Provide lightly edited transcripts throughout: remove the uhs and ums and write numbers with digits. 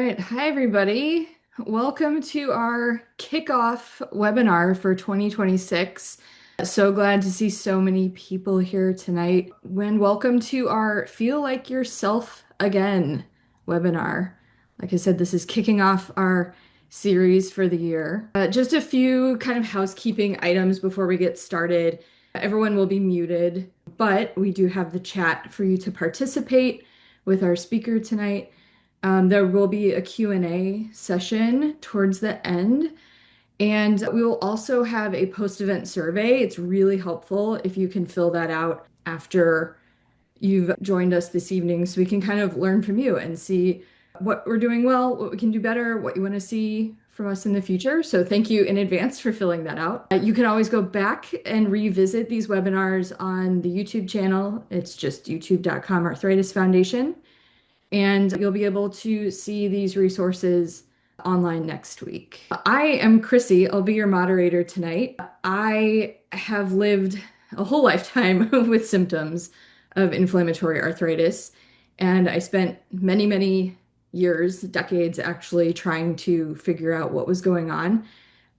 right. Hi, everybody. Welcome to our kickoff webinar for 2026. So glad to see so many people here tonight. Welcome to our Feel Like Yourself Again webinar. Like I said, this is kicking off our series for the year. Just a few kind of housekeeping items before we get started. Everyone will be muted, but we do have the chat for you to participate with our speaker tonight. There will be a Q&A session towards the end, and we will also have a post-event survey. It's really helpful if you can fill that out after you've joined us this evening so we can kind of learn from you and see what we're doing well, what we can do better, what you want to see from us in the future. So thank you in advance for filling that out. You can always go back and revisit these webinars on the YouTube channel. It's just youtube.com Arthritis Foundation. And you'll be able to see these resources online next week. I am Chrissy. I'll be your moderator tonight. I have lived a whole lifetime with symptoms of inflammatory arthritis, and I spent many, many years, decades actually, trying to figure out what was going on.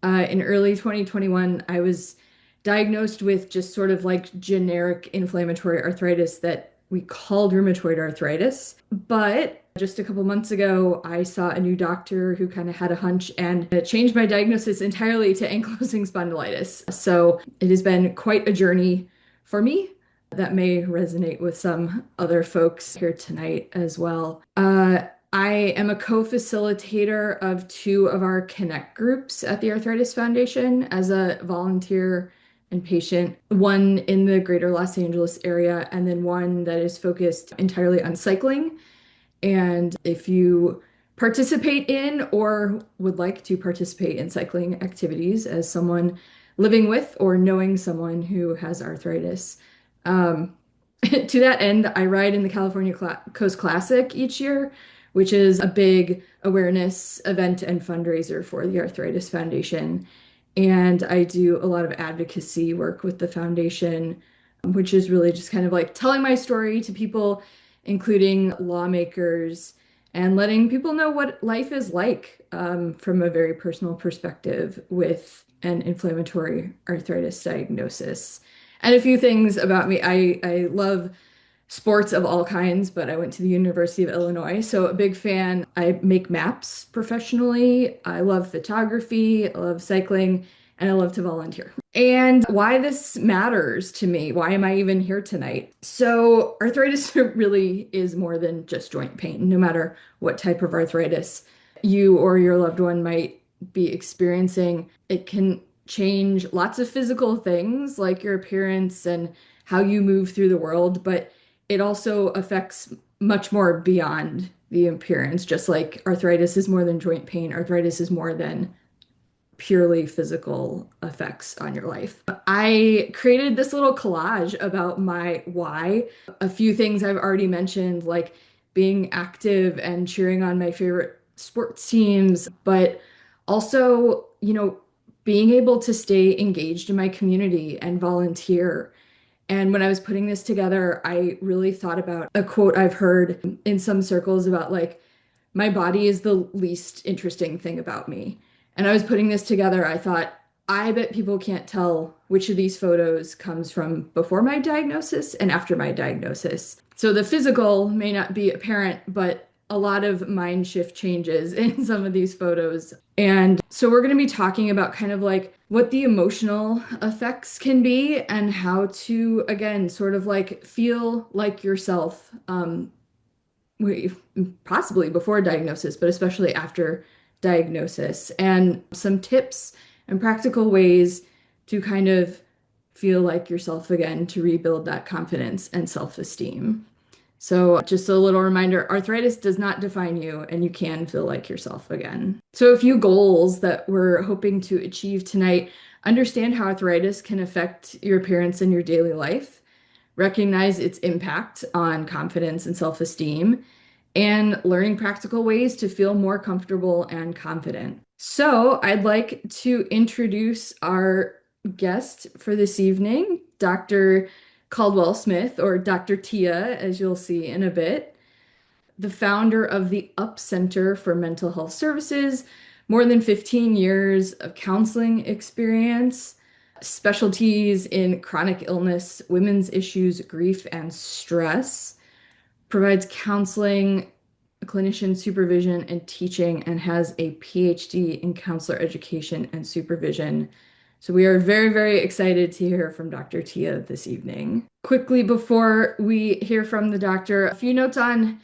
In early 2021, I was diagnosed with just sort of like generic inflammatory arthritis that we called rheumatoid arthritis. But just a couple months ago, I saw a new doctor who kind of had a hunch and it changed my diagnosis entirely to ankylosing spondylitis. So it has been quite a journey for me. That may resonate with some other folks here tonight as well. I am a co-facilitator of two of our Connect groups at the Arthritis Foundation as a volunteer and patient, one in the greater Los Angeles area, and then one that is focused entirely on cycling. And if you participate in or would like to participate in cycling activities as someone living with or knowing someone who has arthritis, to that end, I ride in the California Coast Classic each year, which is a big awareness event and fundraiser for the Arthritis Foundation. And I do a lot of advocacy work with the foundation, which is really just kind of like telling my story to people, including lawmakers, and letting people know what life is like from a very personal perspective with an inflammatory arthritis diagnosis. And a few things about me. I love sports of all kinds, but I went to the University of Illinois, so a big fan. I make maps professionally. I love photography, I love cycling, and I love to volunteer. And why this matters to me, why am I even here tonight? So arthritis really is more than just joint pain, no matter what type of arthritis you or your loved one might be experiencing. It can change lots of physical things like your appearance and how you move through the world, but it also affects much more beyond the appearance. Just like arthritis is more than joint pain, arthritis is more than purely physical effects on your life. I created this little collage about my why. A few things I've already mentioned, like being active and cheering on my favorite sports teams, but also, being able to stay engaged in my community and volunteer. And when I was putting this together, I really thought about a quote I've heard in some circles about like, my body is the least interesting thing about me. And I was putting this together, I thought, I bet people can't tell which of these photos comes from before my diagnosis and after my diagnosis. So the physical may not be apparent, but a lot of mind shift changes in some of these photos. And so we're going to be talking about kind of like what the emotional effects can be and how to, again, sort of like feel like yourself, possibly before diagnosis, but especially after diagnosis, and some tips and practical ways to kind of feel like yourself again to rebuild that confidence and self-esteem. So just a little reminder, arthritis does not define you and you can feel like yourself again. So a few goals that we're hoping to achieve tonight: understand how arthritis can affect your appearance in your daily life, recognize its impact on confidence and self-esteem, and learning practical ways to feel more comfortable and confident. So I'd like to introduce our guest for this evening, Dr. Caldwell-Smith, or Dr. Tia, as you'll see in a bit. the founder of the Up Center for Mental Health Services, more than 15 years of counseling experience, specialties in chronic illness, women's issues, grief, and stress, provides counseling, clinician supervision, and teaching, and has a PhD in counselor education and supervision. So we are very, very excited to hear from Dr. Tia this evening. Quickly before we hear from the doctor, a few notes on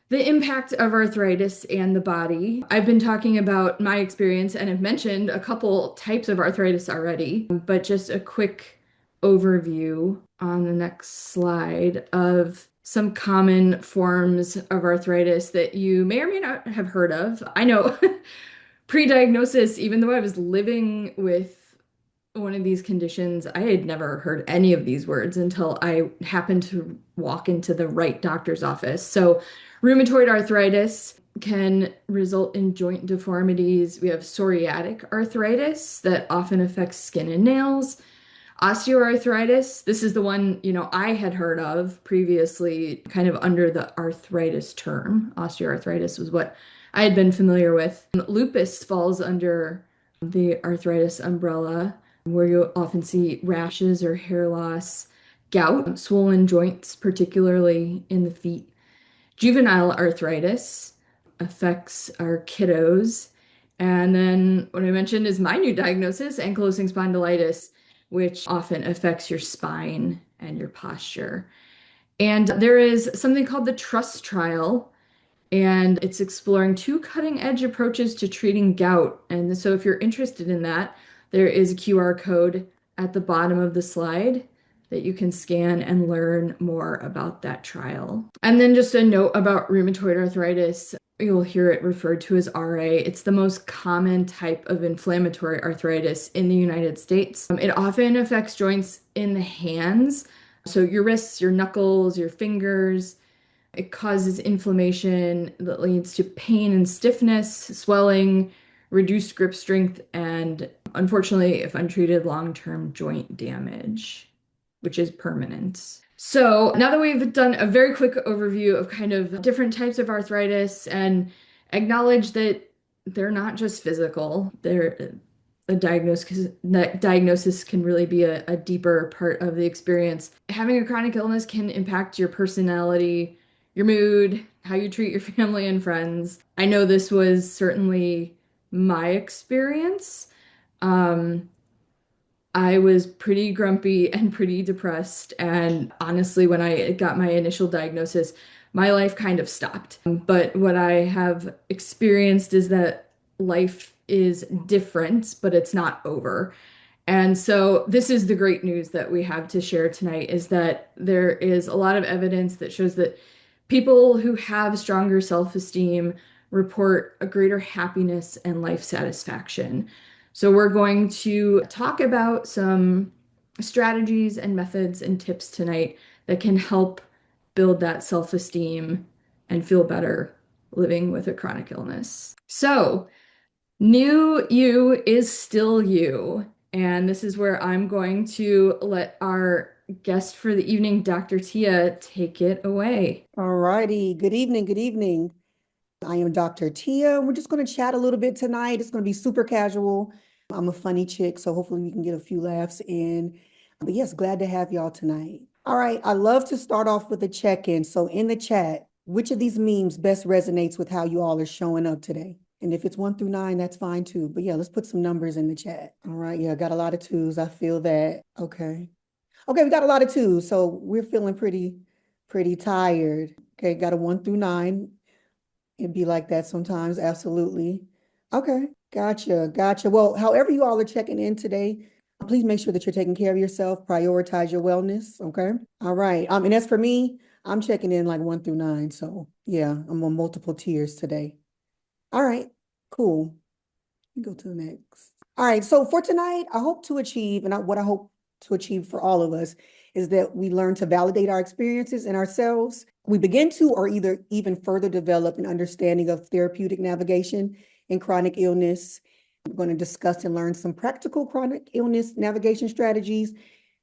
the impact of arthritis and the body. I've been talking about my experience and have mentioned a couple types of arthritis already, but just a quick overview on the next slide of some common forms of arthritis that you may or may not have heard of. I know pre-diagnosis, even though I was living with one of these conditions, I had never heard any of these words until I happened to walk into the right doctor's office. So, rheumatoid arthritis can result in joint deformities. We have psoriatic arthritis that often affects skin and nails. Osteoarthritis, this is the one, I had heard of previously, kind of under the arthritis term. Osteoarthritis was what I had been familiar with. Lupus falls under the arthritis umbrella, where you'll often see rashes or hair loss, gout, swollen joints, particularly in the feet. Juvenile arthritis affects our kiddos. And then what I mentioned is my new diagnosis, ankylosing spondylitis, which often affects your spine and your posture. And there is something called the TRUST trial, and it's exploring two cutting-edge approaches to treating gout. And so if you're interested in that, there is a QR code at the bottom of the slide that you can scan and learn more about that trial. And then just a note about rheumatoid arthritis. You'll hear it referred to as RA. It's the most common type of inflammatory arthritis in the United States. It often affects joints in the hands, so your wrists, your knuckles, your fingers. It causes inflammation that leads to pain and stiffness, swelling, reduced grip strength, and unfortunately, if untreated, long-term joint damage, which is permanent. So now that we've done a very quick overview of kind of different types of arthritis and acknowledge that they're not just physical, they're a diagnosis can really be a deeper part of the experience. Having a chronic illness can impact your personality, your mood, how you treat your family and friends. I know this was certainly my experience. Um, I was pretty grumpy and pretty depressed. And honestly, when I got my initial diagnosis, my life kind of stopped. But what I have experienced is that life is different, but it's not over. And so this is the great news that we have to share tonight is that there is a lot of evidence that shows that people who have stronger self-esteem report a greater happiness and life satisfaction. So we're going to talk about some strategies and methods and tips tonight that can help build that self-esteem and feel better living with a chronic illness. So, new you is still you. And this is where I'm going to let our guest for the evening, Dr. Tia, take it away. All righty. Good evening. Good evening. I am Dr. Tia. We're just going to chat a little bit tonight. It's going to be super casual. I'm a funny chick, so hopefully we can get a few laughs in. But yes, glad to have y'all tonight. All right. I love to start off with a check-in. So in the chat, which of these memes best resonates with how you all are showing up today? And if it's 1 through 9, that's fine too. But yeah, let's put some numbers in the chat. All right. Yeah, I got a lot of 2s. I feel that. Okay. Okay, we got a lot of 2s. So we're feeling pretty tired. Okay, got a 1 through 9. It'd be like that sometimes. Absolutely. Okay, gotcha. Well, however you all are checking in today, please make sure that you're taking care of yourself. Prioritize your wellness. Okay. All right. And as for me, I'm checking in like 1 through 9. So yeah, I'm on multiple tiers today. All right, cool. Go to the next. All right. So for tonight, I hope to achieve, and what I hope to achieve for all of us is that we learn to validate our experiences and ourselves. We begin to, or either even further develop an understanding of therapeutic navigation in chronic illness. We're going to discuss and learn some practical chronic illness navigation strategies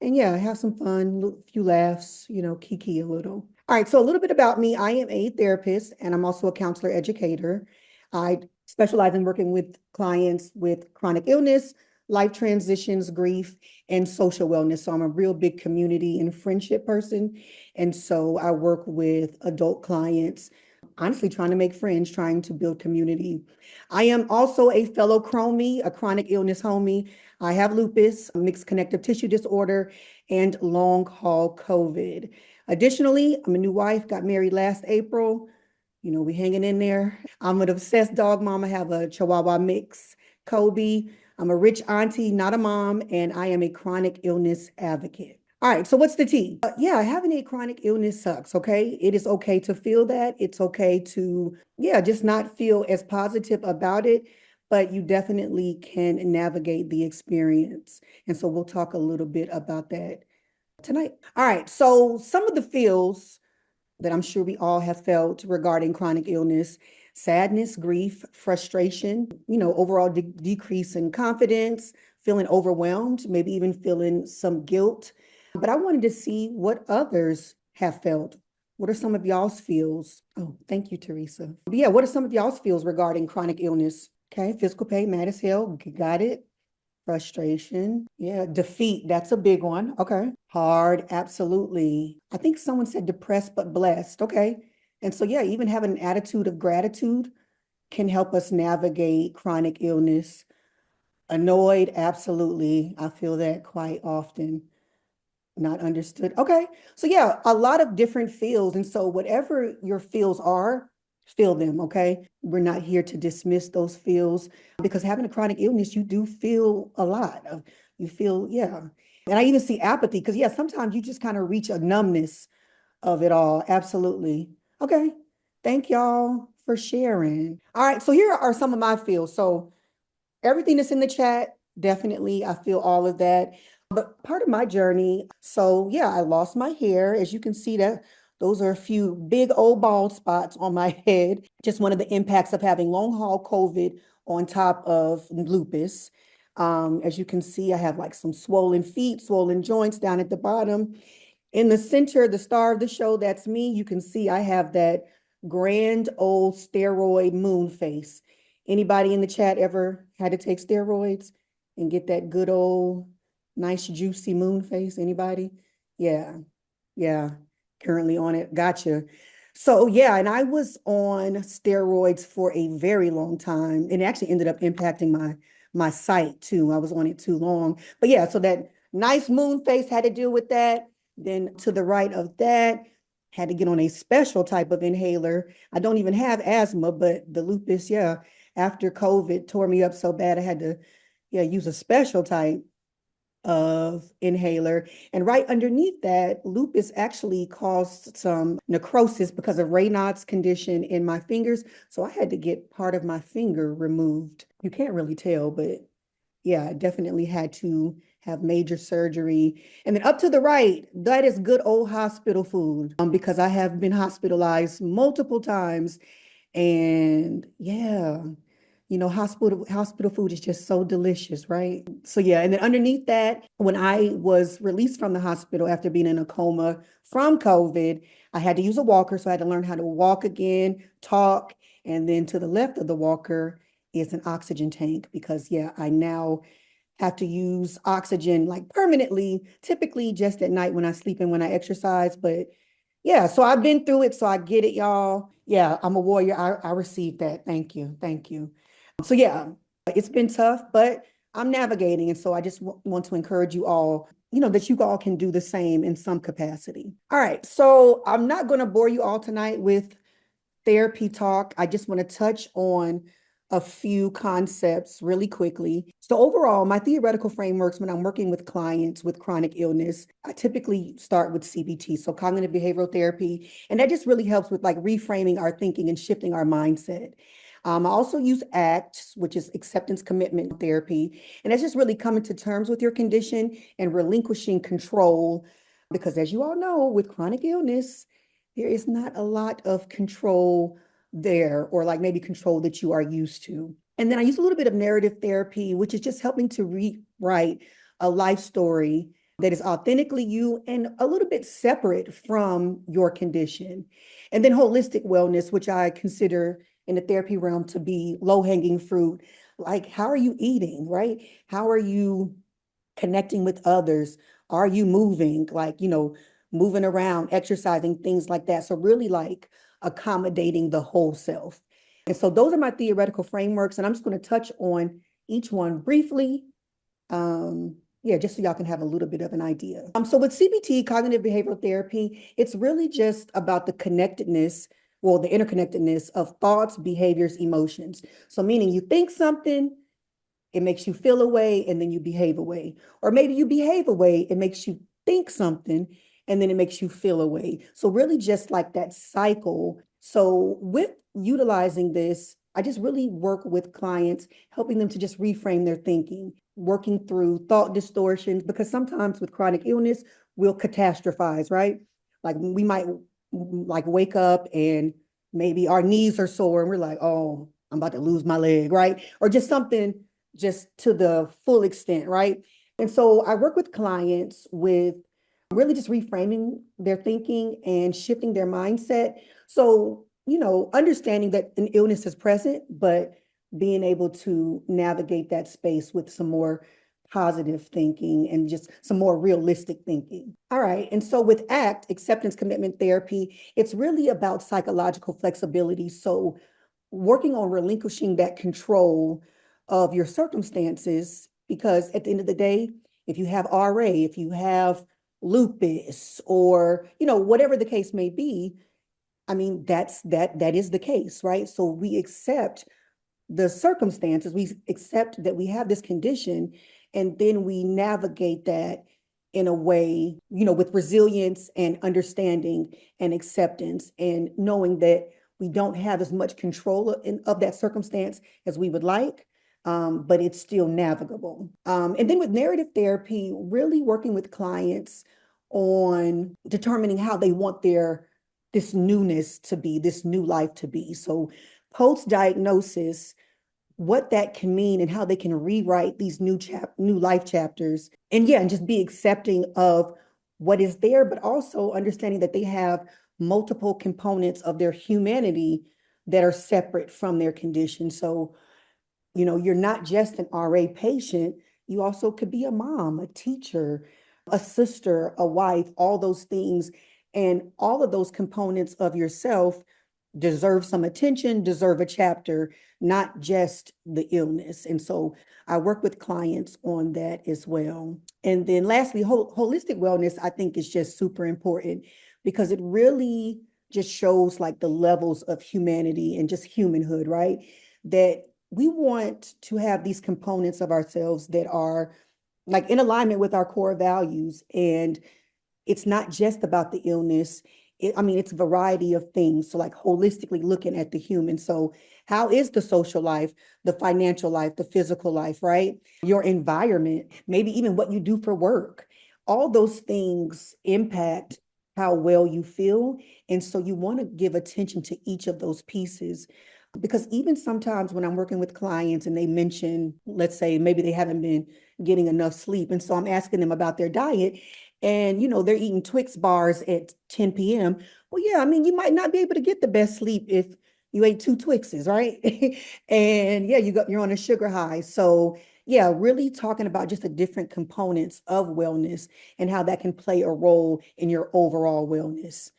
and yeah, have some fun, few laughs, kiki a little. All right, so a little bit about me. I am a therapist and I'm also a counselor educator. I specialize in working with clients with chronic illness, life transitions, grief, and social wellness. So I'm a real big community and friendship person. And so I work with adult clients, honestly, trying to make friends, trying to build community. I am also a fellow chromie, a chronic illness homie. I have lupus, mixed connective tissue disorder, and long haul COVID. Additionally, I'm a new wife, got married last April. We hanging in there. I'm an obsessed dog mom. I have a Chihuahua mix, Kobe. I'm a rich auntie, not a mom, and I am a chronic illness advocate. All right, so what's the tea? Yeah, having a chronic illness sucks, okay? It is okay to feel that. It's okay to, yeah, just not feel as positive about it, but you definitely can navigate the experience. And so we'll talk a little bit about that tonight. All right, so some of the feels that I'm sure we all have felt regarding chronic illness: sadness, grief, frustration, overall decrease in confidence, feeling overwhelmed, maybe even feeling some guilt. But I wanted to see what others have felt. What are some of y'all's feels? Oh, thank you, Teresa. But yeah, what are some of y'all's feels regarding chronic illness? Okay, physical pain, mad as hell, got it. Frustration. Yeah. Defeat. That's a big one. Okay. Hard. Absolutely. I think someone said depressed but blessed. Okay. And so, yeah, even having an attitude of gratitude can help us navigate chronic illness. Annoyed. Absolutely. I feel that quite often. Not understood. Okay. So yeah, a lot of different feels. And so whatever your feels are, feel them. Okay. We're not here to dismiss those feels, because having a chronic illness, you do feel a lot of, you feel, yeah. And I even see apathy, because yeah, sometimes you just kind of reach a numbness of it all. Absolutely. Okay. Thank y'all for sharing. All right. So here are some of my feels. So everything that's in the chat, definitely, I feel all of that. But part of my journey, so yeah, I lost my hair. As you can see, that those are a few big old bald spots on my head. Just one of the impacts of having long haul COVID on top of lupus. As you can see, I have like some swollen feet, swollen joints down at the bottom. In the center, the star of the show, that's me. You can see I have that grand old steroid moon face. Anybody in the chat ever had to take steroids and get that good old nice juicy moon face? Anybody? Yeah, yeah, currently on it. Gotcha. So yeah, and I was on steroids for a very long time, and it actually ended up impacting my sight too. I was on it too long. But yeah, so that nice moon face, had to deal with that. Then to the right of that, had to get on a special type of inhaler. I don't even have asthma, but the lupus, yeah, after COVID tore me up so bad, I had to, yeah, use a special type of inhaler. And right underneath that, lupus actually caused some necrosis because of Raynaud's condition in my fingers. So I had to get part of my finger removed. You can't really tell, but yeah, I definitely had to have major surgery. And then up to the right, that is good old hospital food, because I have been hospitalized multiple times. And yeah, hospital food is just so delicious, right? So yeah, and then underneath that, when I was released from the hospital after being in a coma from COVID, I had to use a walker. So I had to learn how to walk again, talk. And then to the left of the walker is an oxygen tank, because yeah, I now have to use oxygen like permanently, typically just at night when I sleep and when I exercise. But yeah, so I've been through it, so I get it, y'all. Yeah, I'm a warrior. I received that. Thank you. Thank you. So yeah, it's been tough, but I'm navigating. And so I just want to encourage you all, that you all can do the same in some capacity. All right. So I'm not going to bore you all tonight with therapy talk. I just want to touch on a few concepts really quickly. So overall, my theoretical frameworks when I'm working with clients with chronic illness, I typically start with CBT, so cognitive behavioral therapy, and that just really helps with like reframing our thinking and shifting our mindset. I also use ACT, which is acceptance commitment therapy, and that's just really coming to terms with your condition and relinquishing control, because as you all know, with chronic illness, there is not a lot of control there, or like maybe control that you are used to. And then I use a little bit of narrative therapy, which is just helping to rewrite a life story that is authentically you and a little bit separate from your condition. And then holistic wellness, which I consider in the therapy realm to be low-hanging fruit. Like, how are you eating, right? How are you connecting with others? Are you moving, like, moving around, exercising, things like that? So really like accommodating the whole self. And so those are my theoretical frameworks, and I'm just going to touch on each one briefly. Yeah, just so y'all can have a little bit of an idea. So with CBT, cognitive behavioral therapy, it's really just about the connectedness, well, the interconnectedness of thoughts, behaviors, emotions. So meaning you think something, it makes you feel a way, and then you behave a way. Or maybe you behave a way, it makes you think something, and then it makes you feel a way. So really just like that cycle. So with utilizing this, I just really work with clients, helping them to just reframe their thinking, working through thought distortions, because sometimes with chronic illness, we'll catastrophize, right? Like we might like wake up and maybe our knees are sore and we're like, oh, I'm about to lose my leg, right? Or just something just to the full extent, right? And so I work with clients with really just reframing their thinking and shifting their mindset. So, understanding that an illness is present, but being able to navigate that space with some more positive thinking and just some more realistic thinking. All right. And so with ACT, acceptance commitment therapy, it's really about psychological flexibility. So working on relinquishing that control of your circumstances, because at the end of the day, if you have RA, if you have lupus, or whatever the case may be, I mean, that is the case, right? So we accept the circumstances, we accept that we have this condition, and then we navigate that in a way, with resilience and understanding and acceptance, and knowing that we don't have as much control of that circumstance as we would like, but it's still navigable. And then with narrative therapy, really working with clients on determining how they want this newness to be, this new life to be. So post-diagnosis, what that can mean and how they can rewrite these new life chapters. And yeah, and just be accepting of what is there, but also understanding that they have multiple components of their humanity that are separate from their condition. So, you're not just an RA patient, you also could be a mom, a teacher, a sister, a wife, all those things. And all of those components of yourself deserve some attention, deserve a chapter, not just the illness. And so I work with clients on that as well. And then lastly, holistic wellness, I think is just super important because it really just shows like the levels of humanity and just humanhood, right? That we want to have these components of ourselves that are like in alignment with our core values. And it's not just about the illness. It's a variety of things. So like holistically looking at the human. So how is the social life, the financial life, the physical life, right? Your environment, maybe even what you do for work. All those things impact how well you feel. And so you want to give attention to each of those pieces. Because even sometimes when I'm working with clients and they mention, let's say, maybe they haven't been getting enough sleep. And so I'm asking them about their diet and, they're eating Twix bars at 10 p.m. Well, yeah, you might not be able to get the best sleep if you ate two Twixes, right? And yeah, you're on a sugar high. So yeah, really talking about just the different components of wellness and how that can play a role in your overall wellness.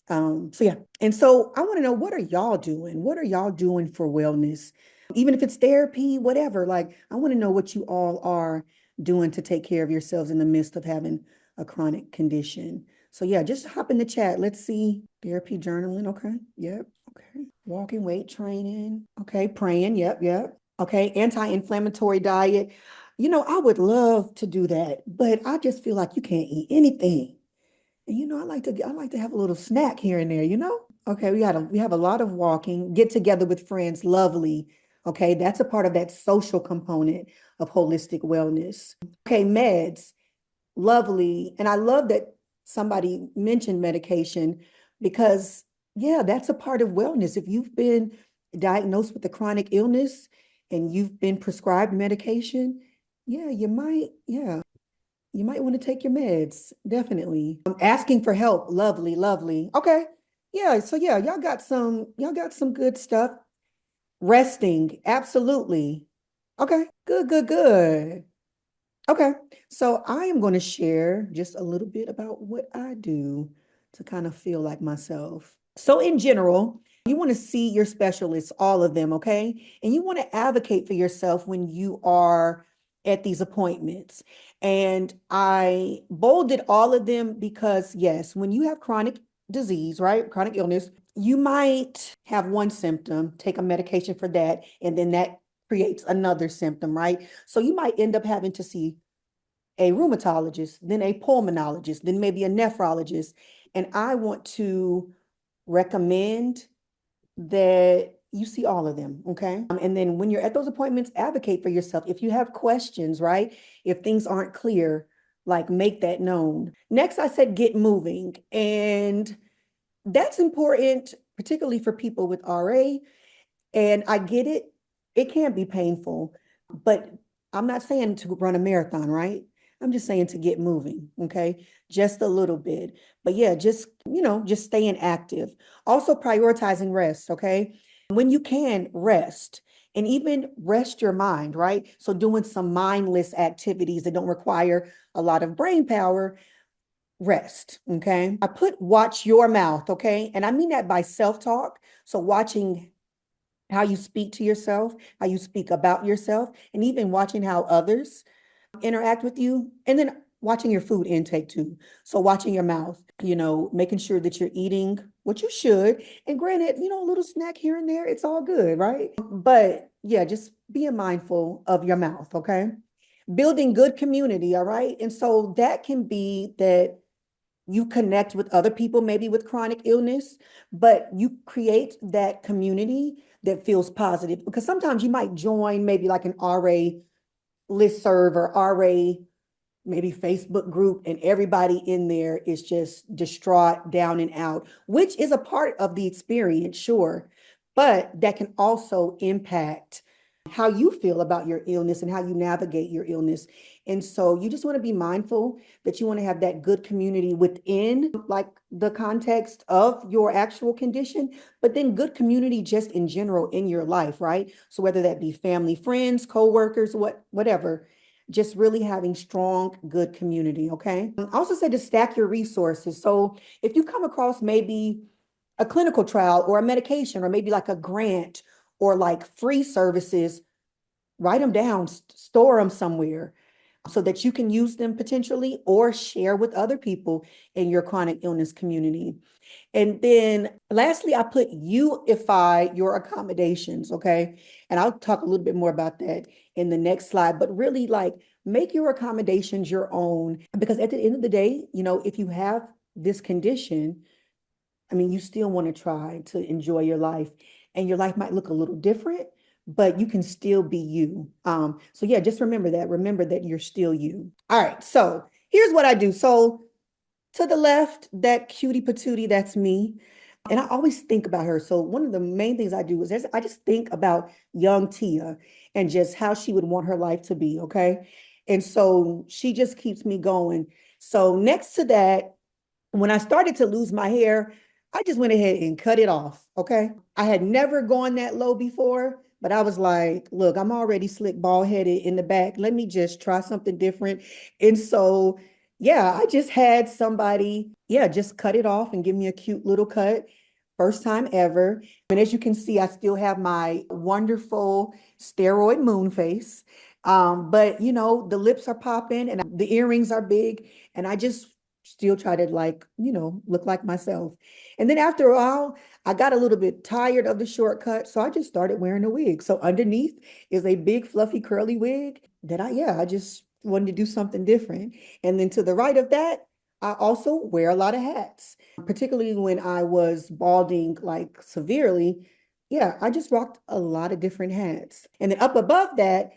So yeah. And so I want to know, what are y'all doing? What are y'all doing for wellness? Even if it's therapy, whatever, like I want to know what you all are doing to take care of yourselves in the midst of having a chronic condition. So yeah, just hop in the chat. Let's see. Therapy, journaling. Okay. Yep. Okay. Walking, weight training. Okay. Praying. Yep. Yep. Okay. Anti-inflammatory diet. I would love to do that, but I just feel like you can't eat anything. And I like to have a little snack here and there. Okay, we have a lot of walking, get together with friends, lovely. Okay, that's a part of that social component of holistic wellness. Okay, meds, lovely. And I love that somebody mentioned medication because yeah, that's a part of wellness. If you've been diagnosed with a chronic illness and you've been prescribed medication, yeah, you might, yeah. you might want to take your meds. Definitely. Asking for help. Lovely, lovely. Okay. Yeah. So yeah, y'all got some good stuff. Resting. Absolutely. Okay. Good, good, good. Okay. So I am going to share just a little bit about what I do to kind of feel like myself. So in general, you want to see your specialists, all of them, okay? And you want to advocate for yourself when you are at these appointments. And I bolded all of them because, yes, when you have chronic disease, right? Chronic illness, you might have one symptom, take a medication for that, and then that creates another symptom, right? So you might end up having to see a rheumatologist, then a pulmonologist, then maybe a nephrologist. And I want to recommend that you see all of them, okay? And then when you're at those appointments, advocate for yourself. If you have questions, right? If things aren't clear, like make that known. Next, I said get moving. And that's important, particularly for people with RA. And I get it, it can be painful, but I'm not saying to run a marathon, right? I'm just saying to get moving, okay? Just a little bit. But yeah, just, just staying active. Also prioritizing rest, okay? When you can rest and even rest your mind, right? So doing some mindless activities that don't require a lot of brain power, rest, okay? I put watch your mouth, okay? And I mean that by self-talk. So watching how you speak to yourself, how you speak about yourself, and even watching how others interact with you. And then watching your food intake too. So watching your mouth, making sure that you're eating what you should. And granted, a little snack here and there, it's all good, right? But yeah, just being mindful of your mouth, okay? Building good community, all right? And so that can be that you connect with other people, maybe with chronic illness, but you create that community that feels positive. Because sometimes you might join maybe like an RA listserv or RA maybe Facebook group, and everybody in there is just distraught, down and out, which is a part of the experience, sure, but that can also impact how you feel about your illness and how you navigate your illness. And so you just want to be mindful that you want to have that good community within like the context of your actual condition, but then good community just in general in your life, right? So whether that be family, friends, co-workers, whatever, just really having strong, good community, okay? I also said to stack your resources. So if you come across maybe a clinical trial or a medication or maybe like a grant or like free services, write them down, store them somewhere so that you can use them potentially or share with other people in your chronic illness community. And then lastly, I put unify your accommodations, okay? And I'll talk a little bit more about that in the next slide, but really like make your accommodations your own because at the end of the day, if you have this condition, I mean, you still want to try to enjoy your life and your life might look a little different, but you can still be you. So yeah, just remember that. Remember that you're still you. All right, so here's what I do. So to the left, that cutie patootie, that's me. And I always think about her. So one of the main things I do is I just think about young Tia and just how she would want her life to be, okay? And so she just keeps me going. So next to that, when I started to lose my hair, I just went ahead and cut it off, okay? I had never gone that low before, but I was like, look, I'm already slick bald headed in the back. Let me just try something different. And so yeah, I just had somebody, yeah, just cut it off and give me a cute little cut. First time ever. And as you can see, I still have my wonderful steroid moon face. But the lips are popping and the earrings are big. And I just still try to like, look like myself. And then after a while, I got a little bit tired of the shortcut. So I just started wearing a wig. So underneath is a big fluffy curly wig that I just wanted to do something different. And then to the right of that, I also wear a lot of hats, particularly when I was balding like severely. Yeah, I just rocked a lot of different hats. And then up above that,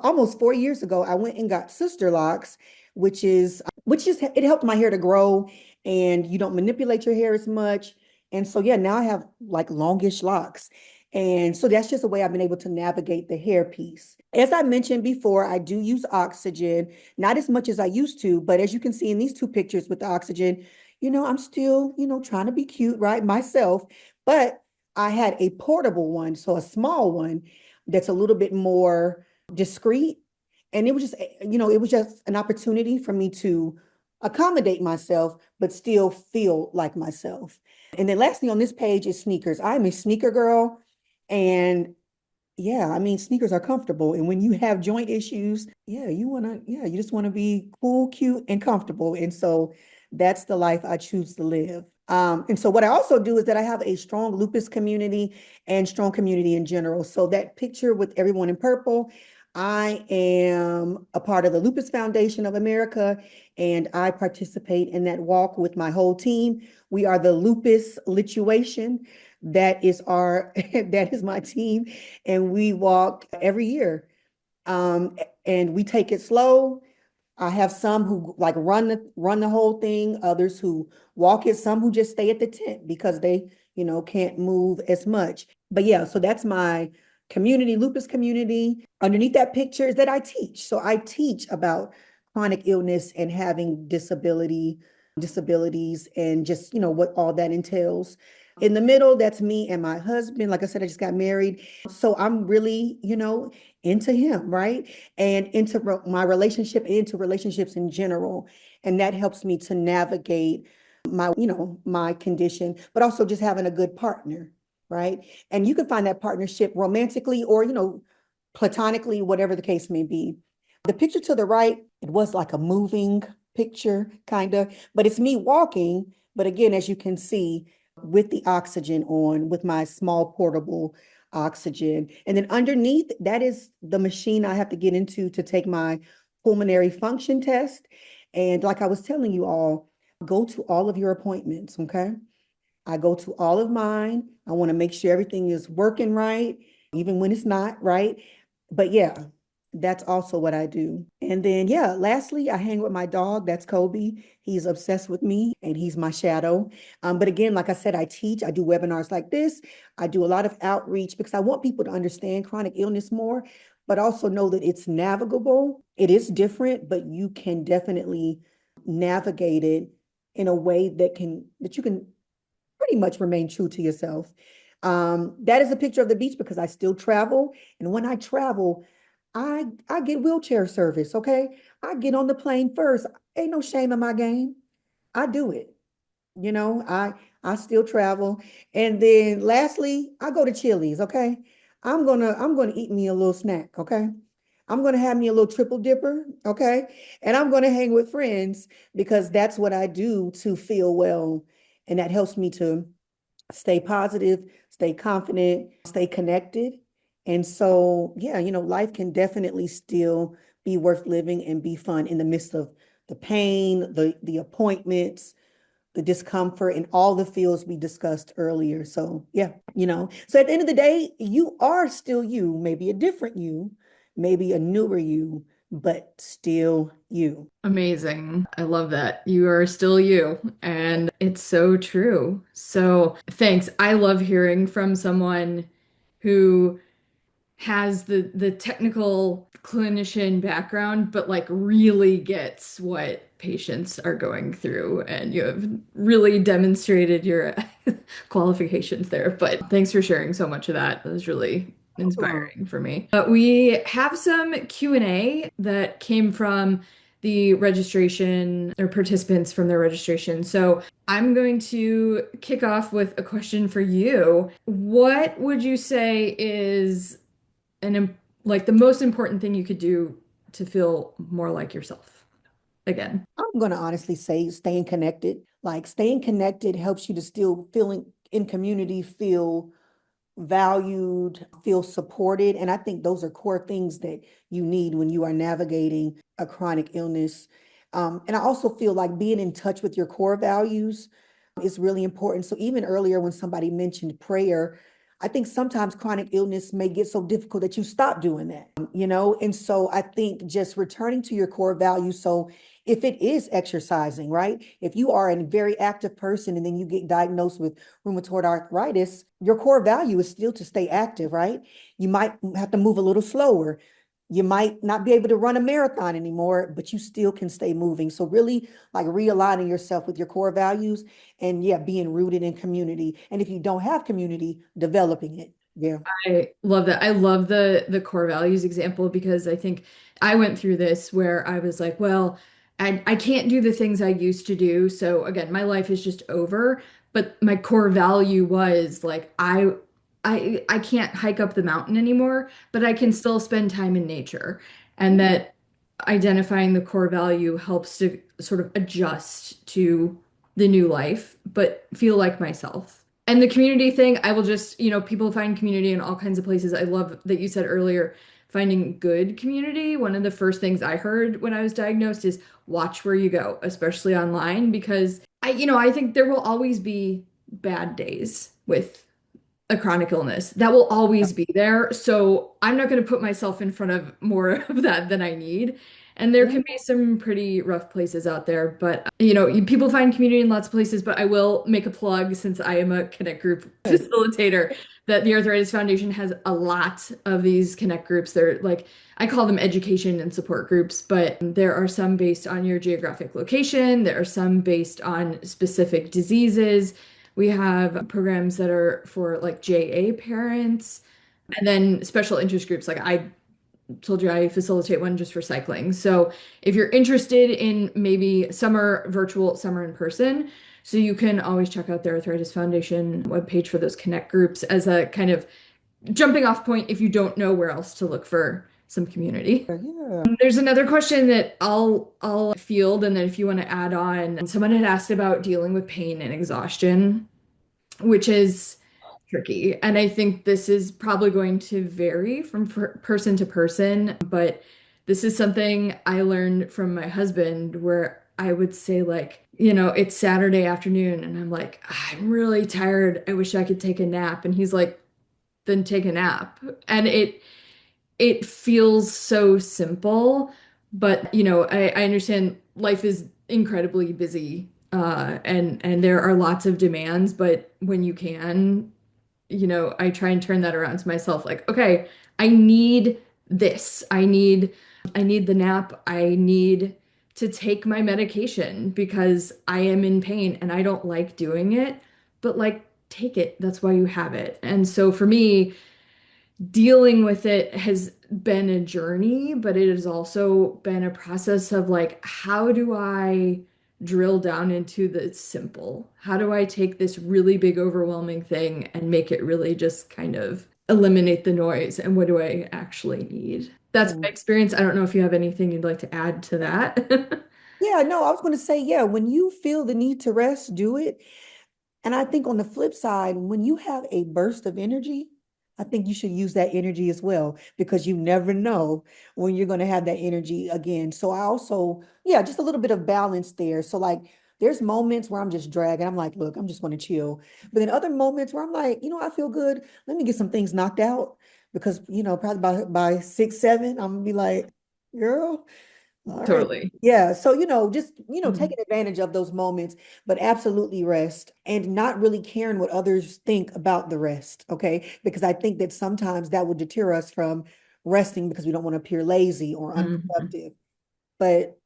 almost 4 years ago, I went and got sister locks, which is it helped my hair to grow and you don't manipulate your hair as much. And so yeah, now I have like longish locks. And so that's just a way I've been able to navigate the hair piece. As I mentioned before, I do use oxygen, not as much as I used to, but as you can see in these two pictures with the oxygen, I'm still, trying to be cute, right? Myself, but I had a portable one, so a small one that's a little bit more discreet. And it was just, it was just an opportunity for me to accommodate myself, but still feel like myself. And then lastly on this page is sneakers. I'm a sneaker girl. And yeah, I mean, sneakers are comfortable. And when you have joint issues, yeah, you just want to be cool, cute, and comfortable. And so that's the life I choose to live. And so what I also do is that I have a strong lupus community and strong community in general. So that picture with everyone in purple, I am a part of the Lupus Foundation of America, and I participate in that walk with my whole team. We are the Lupus Lituation. That is my team, and we walk every year. And we take it slow. I have some who like run the whole thing, others who walk it, some who just stay at the tent because they, can't move as much. But yeah, so that's my community, lupus community. Underneath that picture is that I teach. So I teach about chronic illness and having disabilities and just, what all that entails. In the middle, that's me and my husband. Like I said, I just got married. So I'm really, into him, right? And into my relationship and into relationships in general. And that helps me to navigate my condition, but also just having a good partner, right? And you can find that partnership romantically or, platonically, whatever the case may be. The picture to the right, it was like a moving picture, kind of, but it's me walking. But again, as you can see, with the oxygen on, with my small portable oxygen. And then underneath, that is the machine I have to get into to take my pulmonary function test. And like I was telling you all, go to all of your appointments, okay? I go to all of mine. I want to make sure everything is working right, even when it's not, right? But yeah, that's also what I do. And then, yeah, lastly, I hang with my dog. That's Kobe. He's obsessed with me and he's my shadow. But again, like I said, I teach, I do webinars like this. I do a lot of outreach because I want people to understand chronic illness more, but also know that it's navigable. It is different, but you can definitely navigate it in a way that you can pretty much remain true to yourself. That is a picture of the beach because I still travel. And when I travel, I get wheelchair service, okay? I get on the plane first. Ain't no shame in my game. I do it. I still travel. And then lastly, I go to Chili's, okay? I'm gonna eat me a little snack, okay? I'm gonna have me a little triple dipper, okay? And I'm gonna hang with friends because that's what I do to feel well. And that helps me to stay positive, stay confident, stay connected. And so, yeah, life can definitely still be worth living and be fun in the midst of the pain, the appointments, the discomfort, and all the feels we discussed earlier. So, yeah, So at the end of the day, you are still you, maybe a different you, maybe a newer you, but still you. Amazing. I love that. You are still you, and it's so true. So, thanks. I love hearing from someone who has the technical clinician background, but like really gets what patients are going through. And you have really demonstrated your qualifications there. But thanks for sharing so much of that. That was really Oh, inspiring for me. We have some Q&A that came from the registration or participants from their registration. So I'm going to kick off with a question for you. What would you say is like the most important thing you could do to feel more like yourself again? I'm going to honestly say staying connected. Like staying connected helps you to still feeling in community, feel valued, feel supported. And I think those are core things that you need when you are navigating a chronic illness. And I also feel like being in touch with your core values is really important. So even earlier when somebody mentioned prayer, I think sometimes chronic illness may get so difficult that you stop doing that, And so I think just returning to your core values. So if it is exercising, right? If you are a very active person and then you get diagnosed with rheumatoid arthritis, your core value is still to stay active, right? You might have to move a little slower. You might not be able to run a marathon anymore, but you still can stay moving. So really like realigning yourself with your core values and yeah, being rooted in community. And if you don't have community, developing it. Yeah. I love that. I love the core values example because I think I went through this where I was like, well, I can't do the things I used to do. So again, my life is just over. But my core value was like I can't hike up the mountain anymore, but I can still spend time in nature. And that identifying the core value helps to sort of adjust to the new life, but feel like myself. And the community thing, I will just, people find community in all kinds of places. I love that you said earlier, finding good community. One of the first things I heard when I was diagnosed is watch where you go, especially online, because I think there will always be bad days with a chronic illness. That will always be there. So I'm not going to put myself in front of more of that than I need. And there Yeah. can be some pretty rough places out there, but people find community in lots of places, but I will make a plug since I am a Connect group Good. facilitator that the Arthritis Foundation has a lot of these Connect groups. They're like, I call them education and support groups, but there are some based on your geographic location. There are some based on specific diseases. We have programs that are for like JA parents and then special interest groups. Like I told you, I facilitate one just for cycling. So if you're interested in maybe some are virtual, some are in person. So you can always check out the Arthritis Foundation webpage for those connect groups as a kind of jumping off point if you don't know where else to look for some community. Yeah. There's another question that I'll field, and then if you want to add on, someone had asked about dealing with pain and exhaustion, which is tricky. And I think this is probably going to vary from person to person, but this is something I learned from my husband where I would say like, it's Saturday afternoon and I'm like, I'm really tired. I wish I could take a nap. And he's like, then take a nap. And it feels so simple, but I understand life is incredibly busy, and there are lots of demands, but when you can, I try and turn that around to myself, like, okay, I need this. I need the nap. I need to take my medication because I am in pain and I don't like doing it, but like take it. That's why you have it. And so for me, dealing with it has been a journey, but it has also been a process of like, how do I drill down into the simple? How do I take this really big, overwhelming thing and make it really just kind of eliminate the noise? And what do I actually need? That's Yeah. my experience. I don't know if you have anything you'd like to add to that. Yeah, no, I was going to say, yeah, when you feel the need to rest, do it. And I think on the flip side, when you have a burst of energy, I think you should use that energy as well because you never know when you're going to have that energy again. So I also, yeah, just a little bit of balance there. So like there's moments where I'm just dragging. I'm like, look, I'm just going to chill. But then other moments where I'm like, I feel good. Let me get some things knocked out because, probably by 6, 7, I'm gonna be like, girl. All right. Totally. Yeah. So, just, Mhm. taking advantage of those moments, but absolutely rest and not really caring what others think about the rest. Okay. Because I think that sometimes that will deter us from resting because we don't want to appear lazy or Mhm. unproductive. But,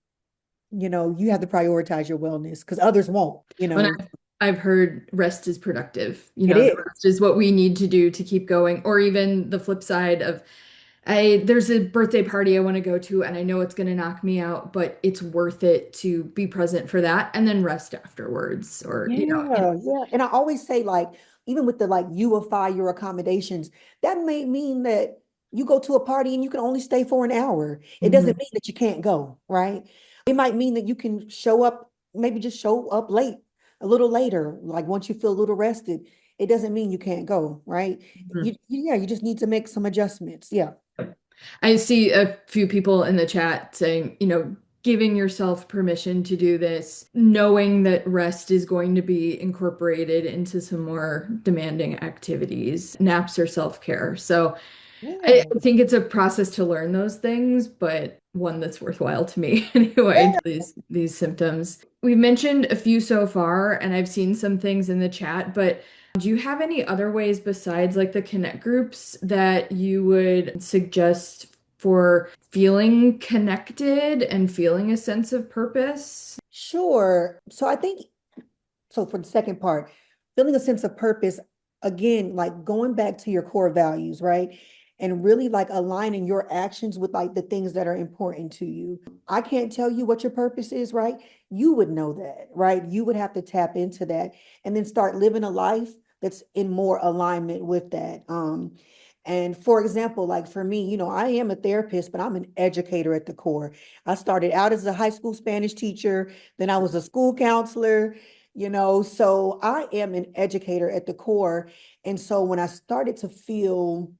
you have to prioritize your wellness because others won't, When I've heard rest is productive. it The is. rest is what we need to do to keep going. Or even the flip side of there's a birthday party I want to go to and I know it's going to knock me out, but it's worth it to be present for that and then rest afterwards. Or, Yeah, yeah. And I always say, like, even with the like UFI your accommodations, that may mean that you go to a party and you can only stay for an hour. It doesn't Mhm. mean that you can't go, right? It might mean that you can show up, maybe just show up late, a little later, like once you feel a little rested. It doesn't mean you can't go, right? Yeah, you just need to make some adjustments. Yeah. I see a few people in the chat saying, giving yourself permission to do this, knowing that rest is going to be incorporated into some more demanding activities, naps or self-care. So I Yeah. think it's a process to learn those things, but one that's worthwhile to me anyway, Yeah. these symptoms. We've mentioned a few so far, and I've seen some things in the chat, but do you have any other ways besides like the connect groups that you would suggest for feeling connected and feeling a sense of purpose? Sure. So I think so for the second part, feeling a sense of purpose, again, like going back to your core values, right? And really like aligning your actions with like the things that are important to you. I can't tell you what your purpose is, right? You would know that, right? You would have to tap into that and then start living a life that's in more alignment with that. And for example, like for me, I am a therapist, but I'm an educator at the core. I started out as a high school Spanish teacher, then I was a school counselor, so I am an educator at the core. And so when I started to feel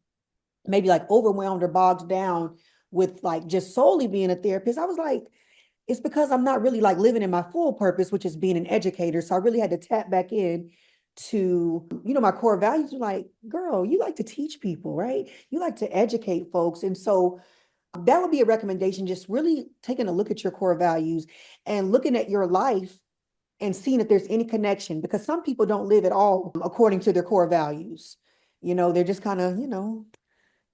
maybe like overwhelmed or bogged down with like just solely being a therapist, I was like, it's because I'm not really like living in my full purpose, which is being an educator. So I really had to tap back in to, my core values were like, girl, you like to teach people, right? You like to educate folks. And so that would be a recommendation, just really taking a look at your core values and looking at your life and seeing if there's any connection, because some people don't live at all according to their core values. They're just kind of,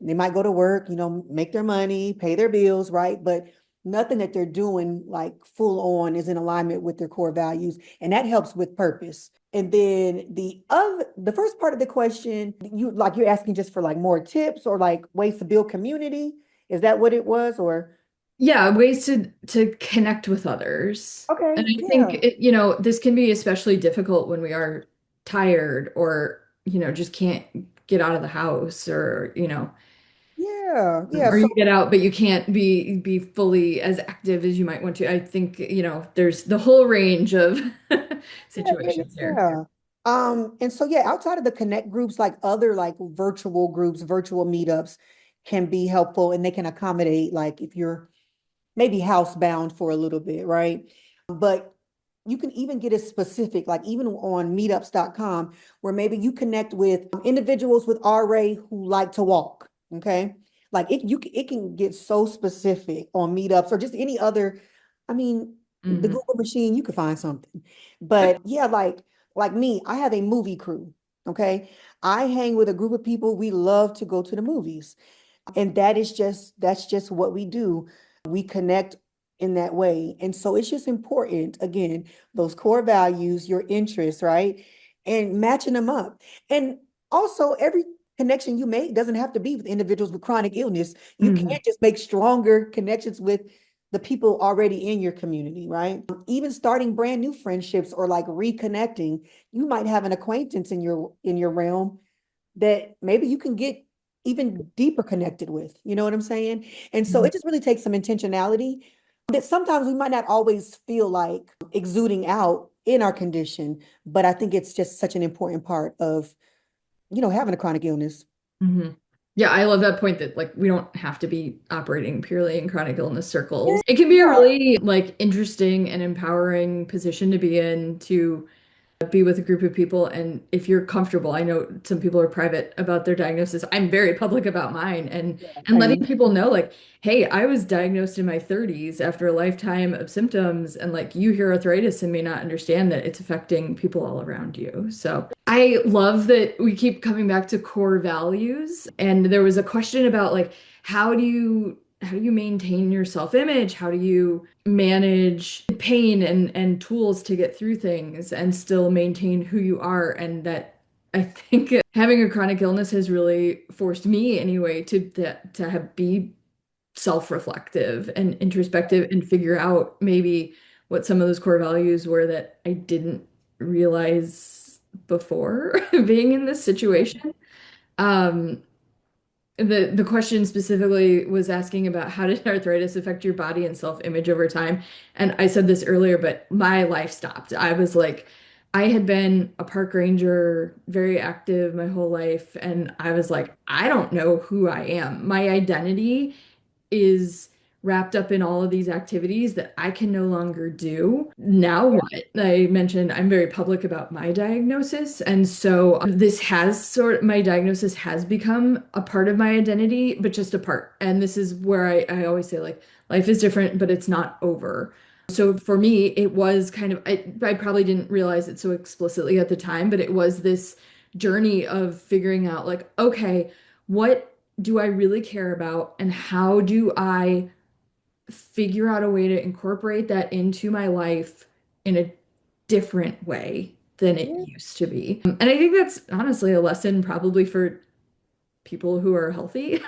they might go to work, make their money, pay their bills, right? But nothing that they're doing like full on is in alignment with their core values. And that helps with purpose. And then the first part of the question, you're asking just for like more tips or like ways to build community. Is that what it was? Or Yeah, ways to connect with others. And okay, I think yeah. this can be especially difficult when we are tired or, just can't get out of the house or, Yeah, yeah. or So you get out but you can't be fully as active as you might want to. I think, there's the whole range of yeah, yeah, yeah, situations here. yeah. And so yeah, outside of the connect groups, like other like virtual groups, virtual meetups can be helpful and they can accommodate like if you're maybe housebound for a little bit, right? But you can even get as specific, like even on meetups.com, where maybe you connect with individuals with RA who like to walk. Okay. Like it can get so specific on meetups or just any other, I mean, the Hmm. Google machine, you could find something. But yeah, like me, I have a movie crew. Okay. I hang with a group of people. We love to go to the movies. And that's just what we do. We connect in that way. And so it's just important, again, those core values, your interests, right? And matching them up. And also, every connection you make doesn't have to be with individuals with chronic illness. You Hmm. can just make stronger connections with the people already in your community, right? Even starting brand new friendships or like reconnecting, you might have an acquaintance in your realm that maybe you can get even deeper connected with. You know what I'm saying? And so it just really takes some intentionality that sometimes we might not always feel like exuding out in our condition, but I think it's just such an important part of, having a chronic illness. Hmm. Yeah, I love that point that like we don't have to be operating purely in chronic illness Yeah. circles. It can be a really like interesting and empowering position to be in to be with a group of people. And if you're comfortable, I know some people are private about their diagnosis. I'm very public about mine and letting Same. people know like, hey, I was diagnosed in my 30s after a lifetime of symptoms, and like you hear arthritis and may not understand that it's affecting people all around you. So I love that we keep coming back to core values. And there was a question about like how do you maintain your self-image? How do you manage pain and tools to get through things and still maintain who you are? And that I think having a chronic illness has really forced me anyway to have be self-reflective and introspective and figure out maybe what some of those core values were that I didn't realize before being in this situation. Um, the question specifically was asking about how did arthritis affect your body and self-image over time? And I said this earlier, but my life stopped. I was like, I had been a park ranger, very active my whole life, and I was like, I don't know who I am. My identity is wrapped up in all of these activities that I can no longer do. Now what? I mentioned I'm very public about my diagnosis. And so this has my diagnosis has become a part of my identity, but just a part. And this is where I always say, like, life is different, but it's not over. So for me, it was kind of, I probably didn't realize it so explicitly at the time, but it was this journey of figuring out, like, okay, what do I really care about? And how do I figure out a way to incorporate that into my life in a different way than it Yeah. used to be? And I think that's honestly a lesson probably for people who are healthy,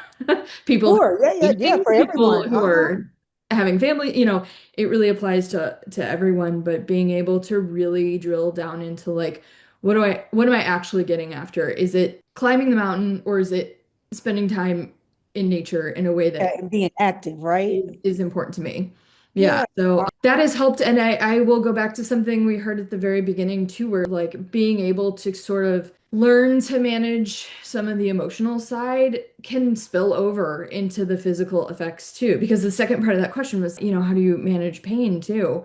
people who Sure. are Yeah, yeah, yeah, aging, for people everyone. who are having family, it really applies to everyone, but being able to really drill down into, like, what am I actually getting after? Is it climbing the mountain, or is it spending time in nature in a way Yeah, that and being active, right? is important to me? Yeah, Yeah. so that has helped. And I will go back to something we heard at the very beginning too, where, like, being able to sort of learn to manage some of the emotional side can spill over into the physical effects too. Because the second part of that question was, how do you manage pain too?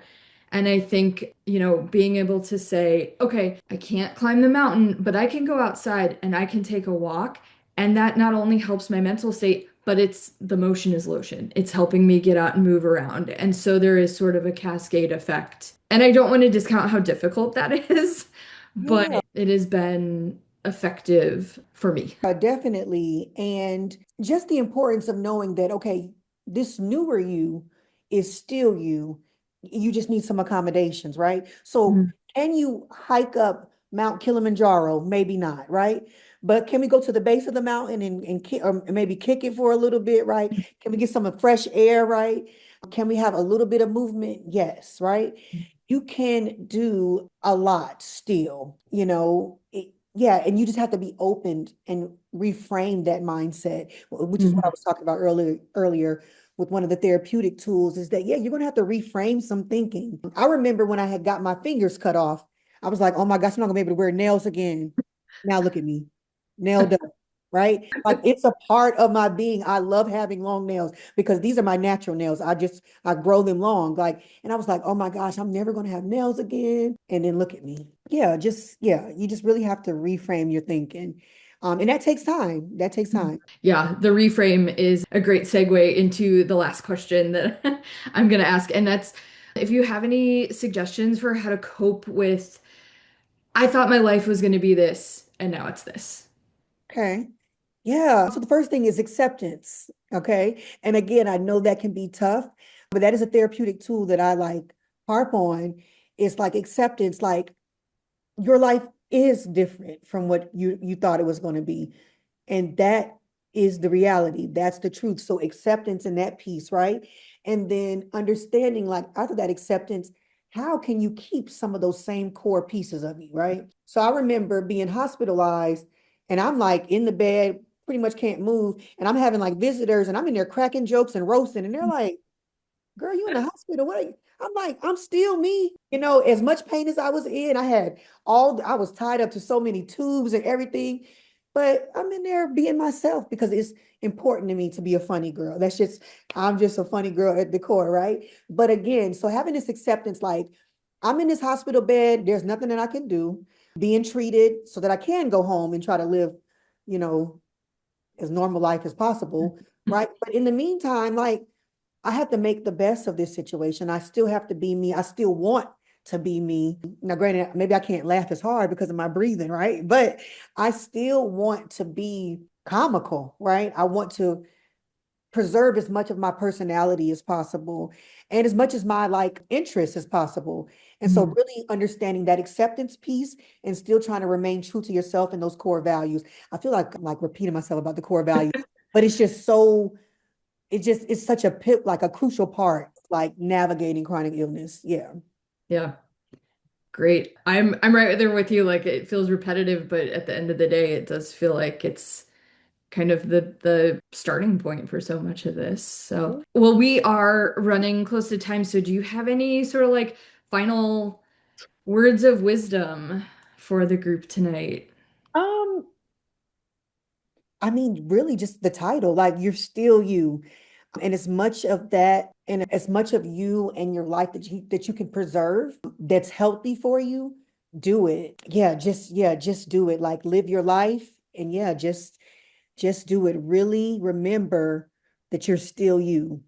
And I think, being able to say, okay, I can't climb the mountain, but I can go outside and I can take a walk. And that not only helps my mental state, but it's the motion is lotion. It's helping me get out and move around. And so there is sort of a cascade effect. And I don't want to discount how difficult that is, but Yeah. it has been effective for me. Definitely. And just the importance of knowing that, okay, this newer you is still you. You just need some accommodations, right? So, Mhm. can you hike up Mount Kilimanjaro? Maybe not, right? But can we go to the base of the mountain and kick, or maybe kick it for a little bit, right? Can we get some fresh air, right? Can we have a little bit of movement? Yes, right? You can do a lot still, yeah, and you just have to be open and reframe that mindset, which is what I Mhm. was talking about earlier with one of the therapeutic tools is that, yeah, you're going to have to reframe some thinking. I remember when I had got my fingers cut off, I was like, oh my gosh, I'm not going to be able to wear nails again. Now look at me, nailed up, right? Like it's a part of my being. I love having long nails because these are my natural nails. I grow them long. Like, and I was like, oh my gosh, I'm never going to have nails again. And then look at me. Yeah, you just really have to reframe your thinking. And that takes time. That takes time. Yeah, the reframe is a great segue into the last question that I'm going to ask. And that's, if you have any suggestions for how to cope with, I thought my life was going to be this, and now it's this. Okay. Yeah. So the first thing is acceptance. Okay. And again, I know that can be tough, but that is a therapeutic tool that I like harp on. It's like acceptance, like your life is different from what you thought it was going to be. And that is the reality. That's the truth. So acceptance in that piece, right? And then understanding, like after that acceptance, how can you keep some of those same core pieces of you, right? So I remember being hospitalized and I'm like in the bed, pretty much can't move. And I'm having like visitors and I'm in there cracking jokes and roasting. And they're like, girl, you in the hospital. What are you? I'm like, I'm still me. As much pain as I was in, I was tied up to so many tubes and everything. But I'm in there being myself because it's important to me to be a funny girl. I'm just a funny girl at the core, right? But again, so having this acceptance, like, I'm in this hospital bed, there's nothing that I can do, being treated so that I can go home and try to live, you know, as normal life as possible, right? But in the meantime, like, I have to make the best of this situation. I still have to be me. I still want to be me. Now, granted, maybe I can't laugh as hard because of my breathing, right? But I still want to be comical, right? I want to preserve as much of my personality as possible and as much as my like interest as possible. And so Mhm. really understanding that acceptance piece and still trying to remain true to yourself and those core values. I feel like I'm like repeating myself about the core values, but it's such a pit like a crucial part like navigating chronic illness. Yeah. Yeah, great. I'm right there with you. Like, it feels repetitive, but at the end of the day, it does feel like it's kind of the starting point for so much of this. So, well, we are running close to time. So, do you have any sort of, like, final words of wisdom for the group tonight? Um, I mean, really just the title, like you're still you. And as much of that and as much of you and your life that you can preserve that's healthy for you, do it. Yeah, just do it. Like live your life and yeah, just do it. Really remember that you're still you.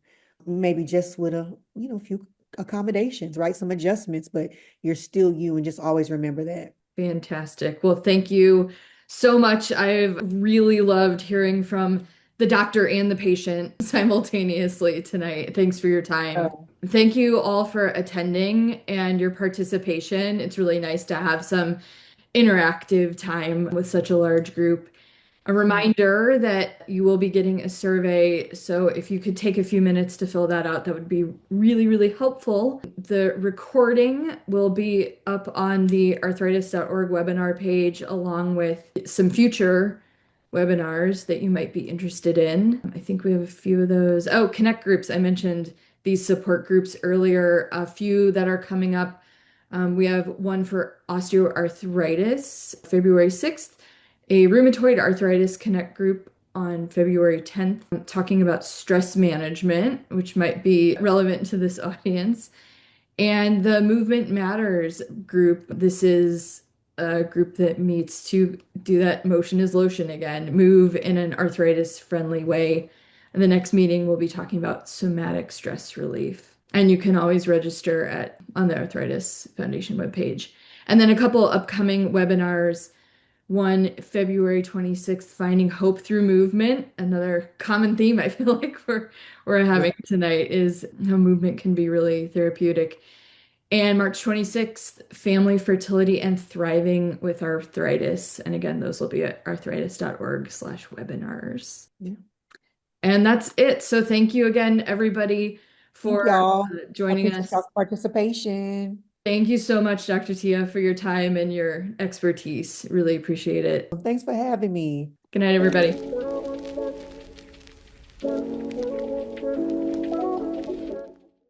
Maybe just with a few accommodations, right? Some adjustments, but you're still you and just always remember that. Fantastic. Well, thank you so much. I've really loved hearing from the doctor and the patient simultaneously tonight. Thanks for your time. Thank you all for attending and your participation. It's really nice to have some interactive time with such a large group. A Yeah. reminder that you will be getting a survey, so if you could take a few minutes to fill that out, that would be really, really helpful. The recording will be up on the arthritis.org webinar page, along with some future webinars that you might be interested in. I think we have a few of those. Oh, Connect groups. I mentioned these support groups earlier, a few that are coming up. We have one for osteoarthritis, February 6th, a rheumatoid arthritis connect group on February 10th, talking about stress management, which might be relevant to this audience, and the Movement Matters group. This is a group that meets to do that motion is lotion again, move in an arthritis friendly way. And the next meeting we'll be talking about somatic stress relief. And you can always register at on the Arthritis Foundation webpage. And then a couple upcoming webinars. One, February 26th, Finding Hope Through Movement. Another common theme I feel like we're Yeah. having tonight is how movement can be really therapeutic. And March 26th, Family, Fertility, and Thriving with Arthritis. And again, those will be at arthritis.org/webinars. Yeah. And that's it. So thank you again, everybody, Thank for y'all. I joining appreciate us. y'all's participation. Thank you so much, Dr. Tia, for your time and your expertise. Really appreciate it. Thanks for having me. Good night, everybody.